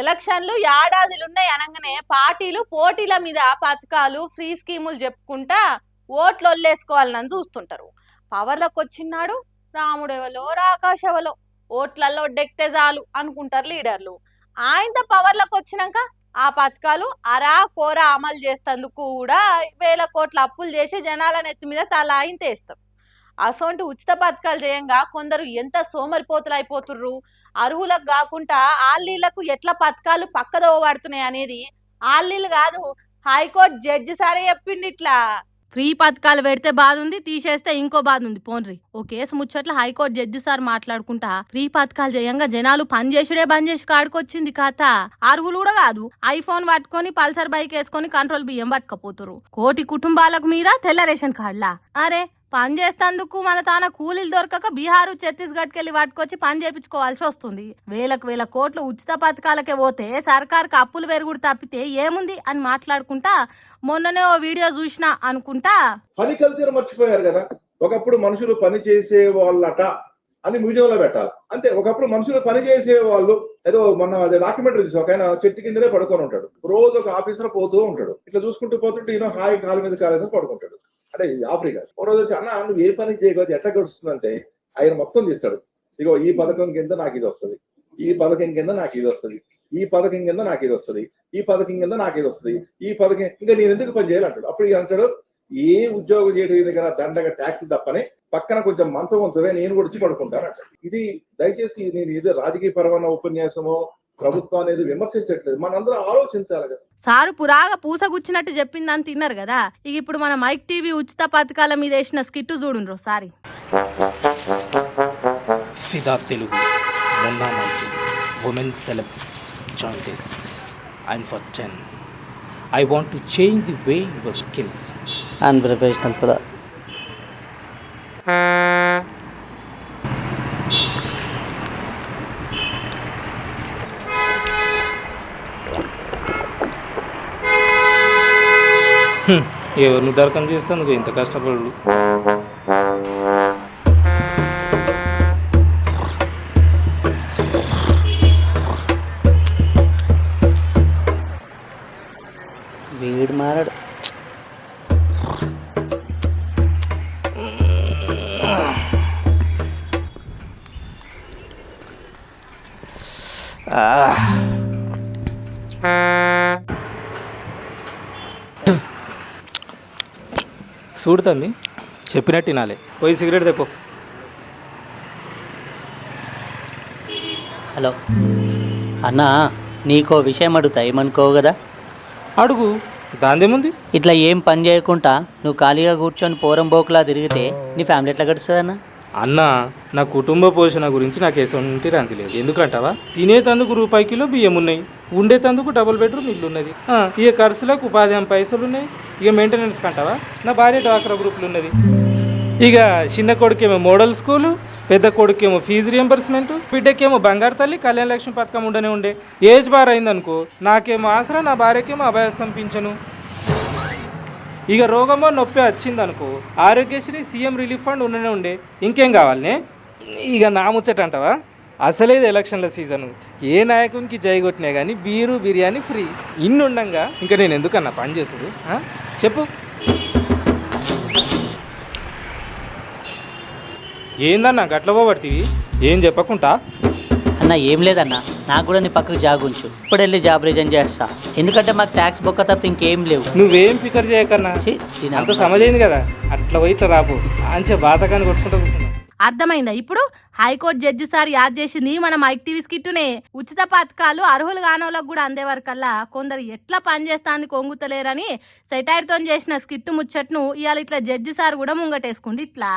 ఎలక్షన్లు ఏడాదిలున్నాయి అనగానే పార్టీలు పోటీల మీద పథకాలు ఫ్రీ స్కీములు చెప్పుకుంటా ఓట్లు వల్లేసుకోవాలని చూస్తుంటారు. పవర్లకు వచ్చినాడు రాముడెవలో రాకాశెవలో ఓట్లలో డెక్తే చాలు అనుకుంటారు లీడర్లు. ఆయనతో పవర్లకు వచ్చినాక ఆ పథకాలు అరా కోరా అమలు చేసేందుకు కూడా వేల కోట్ల అప్పులు చేసి జనాల నెత్తి మీద తల ఆయన తెస్తారు. అసొంటి ఉచిత పథకాలు చేయంగా కొందరు ఎంత సోమరిపోతులు అయిపోతుర్రు. అర్హులకు కాకుండా ఆళ్ళీళ్లకు ఎట్లా పథకాలు పక్కదో పడుతున్నాయి అనేది ఆళ్ళీళ్ళు కాదు, హైకోర్టు జడ్జి సారే చెప్పిండి. ఇట్లా ఫ్రీ పథకాలు పెడితే బాధ ఉంది, తీసేస్తే ఇంకో బాధ ఉంది. పోన్రి ఓ కేసు ముచ్చట్ల హైకోర్టు జడ్జి సార్ మాట్లాడుకుంటా ఫ్రీ పథకాలు చేయంగా జనాలు పని చేసుడే బంద్ చేసి కాడుకొచ్చింది కథ. అర్హులు కూడా కాదు, ఐఫోన్ పట్టుకొని పల్సర్ బైక్ వేసుకొని కంట్రోల్ బియ్యం పట్టుకపోతురు. కోటి కుటుంబాలకు మీద తెల్ల రేషన్ కార్డులా. అరే పని చేస్తేందుకు మన తాన కూలీలు దొరకక బీహారు ఛత్తీస్గఢ్కి వెళ్ళి పట్టుకొచ్చి పని చేయించుకోవాల్సి వస్తుంది. వేల కోట్లు ఉచిత పథకాలకే పోతే సర్కార్కి అప్పులు పెరుగుడు తప్పితే ఏముంది అని మాట్లాడుకుంటా మొన్ననే ఓ వీడియో చూసినా అనుకుంటా. పని కల్తీరు మర్చిపోయారు కదా. ఒకప్పుడు మనుషులు పని చేసే వాళ్ళట అని మ్యూజియంలో పెట్టాలి అంతే. ఒకప్పుడు మనుషులు పని చేసే వాళ్ళు ఏదో మొన్న అదే డాక్యుమెంటరీ చూసి ఒక ఆయన చెట్టు కిందనే పడుకొని ఉంటాడు. రోజు ఒక ఆఫీసర్ పోతూ ఉంటాడు. ఇట్లా చూసుకుంటూ పోతుంటే ఈయన హాయి కాలు మీద కాలేదని పడుకుంటాడు. అంటే ఆఫ్రికా ఒక రోజు వచ్చి అన్న నువ్వు ఏ పని చేయకపోతే ఎట్లా గడుస్తుందంటే ఆయన మొత్తం తీస్తాడు. ఇగో ఈ పథకం కింద నాకు ఇది వస్తుంది, ఈ పథకం కింద నాకు ఇది వస్తుంది, ఈ పథకం కింద నాకు ఇది వస్తుంది, ఈ పథకం కింద నాకు ఇది వస్తుంది, ఈ పథకం ఇంకా నేను ఎందుకు పని చేయాలంటాడు. అప్పుడు ఇక అంటాడు ఏ ఉద్యోగం చేయడం దగ్గర దండగా ట్యాక్స్ తప్పని పక్కన కొంచెం మంచం ఉంచవే నేను కూడా వచ్చి పడుకుంటాను అంటాడు. ఇది దయచేసి నేను ఏదో రాజకీయ పరమైన ఉపన్యాసమో ప్రభుత్వం అనేది విమర్శించట్లేదు, మనందరం ఆలోచించాలి కదా. సారు పురాగా పూసగుచ్చినట్టు చెప్పిందని తిన్నారు కదా. ఇక ఇప్పుడు మన మైక్ టీవీ ఉచిత పథకాల మీద వేసిన స్కిట్ చూడుండ్రు సారి. ఫిదా తెలుగు మొన్న mic women celebs join this. I'm for 10. I want to change the way your skills. Unprofessional for that. ఎవరిని దర్కం చేస్తాను ఇంత కష్టపడు. వీడు మారాడు. చూడు తమ్మి చెప్పినట్టు తినాలి. పోయి సిగరెట్ తెప్పో. హలో అన్నా, నీకో విషయం అడుగుతా, ఏమనుకోవు కదా? అడుగు, దాందేముంది. ఇట్లా ఏం పని చేయకుండా నువ్వు ఖాళీగా కూర్చొని పోరం బోకులా తిరిగితే నీ ఫ్యామిలీ ఎట్లా గడుస్తుంది అన్న? అన్నా, నా కుటుంబ పోషణ గురించి నాకు ఎటువంటి రాంతి లేదు. ఎందుకంటావా, తినేతందుకు రూపాయి కిలో బియ్యం ఉన్నాయి, ఉండేతందుకు డబుల్ బెడ్రూమ్ ఇల్లు ఉన్నది, ఇక ఖర్చులకు 15 పైసలు ఉన్నాయి, ఇక మెయింటెనెన్స్ కంటావా నా భార్య డ్వాక్రా గ్రూపులు ఉన్నది, ఇక చిన్న కొడుకేమో మోడల్ స్కూలు, పెద్ద కొడుకేమో ఫీజు రియంబర్స్మెంట్, బిడ్డకేమో బంగారు తల్లి కళ్యాణ లక్ష్మి పథకం ఉండే ఏజ్ బార్ అయిందనుకో నాకేమో ఆసరా, నా భార్యకేమో అభయస్థం పింఛను, ఇక రోగమో నొప్పి వచ్చిందనుకో ఆరోగ్యశ్రీ సీఎం రిలీఫ్ ఫండ్ ఉండే. ఇంకేం కావాలనే? ఇక నా ముచ్చట అంటావా, అసలేదు ఎలక్షన్ల సీజను, ఏ నాయకునికి జై కొట్టినా కానీ బీరు బిర్యానీ ఫ్రీ. ఇన్ని ఉండంగా ఇంకా నేను ఎందుకన్నా పని చేసుడు? చెప్పు. ఏందన్నా గట్ల పోబడుతీవి, ఏం చెప్పకుండా? అన్న ఏం లేదన్నా, నాకు కూడా నీ పక్కకు జాగ్ ఉంచు, ఇప్పుడు వెళ్ళి జాబ్ రిజైన్ చేస్తా. ఎందుకంటే మాకు ట్యాక్స్ బొక్క తప్ప ఇంకేం లేవు. నువ్వేం ఫికర్ చేయకన్నా, అంత సమజైంది కదా. అట్లా పోయి ఇట్లా రాపు అంచే బాతకాన్ని కొట్టుకుంటూ కూర్చున్నా. అర్థమైందా ఇప్పుడు? హైకోర్టు జడ్జి సార్ యాద్ చేసింది మన మైక్ టీవీ స్కిట్టునే. ఉచిత పథకాలు అర్హులు కానోళ్ళకు కూడా అందే వరకల్లా కొందరు ఎట్లా పని చేస్తాను కొంగుతలేరని సెటైర్తో చేసిన స్కిట్టు ముచ్చట్ను ఇవాళ ఇట్లా జడ్జి సార్ కూడా ముంగటేసుకుంది ఇట్లా.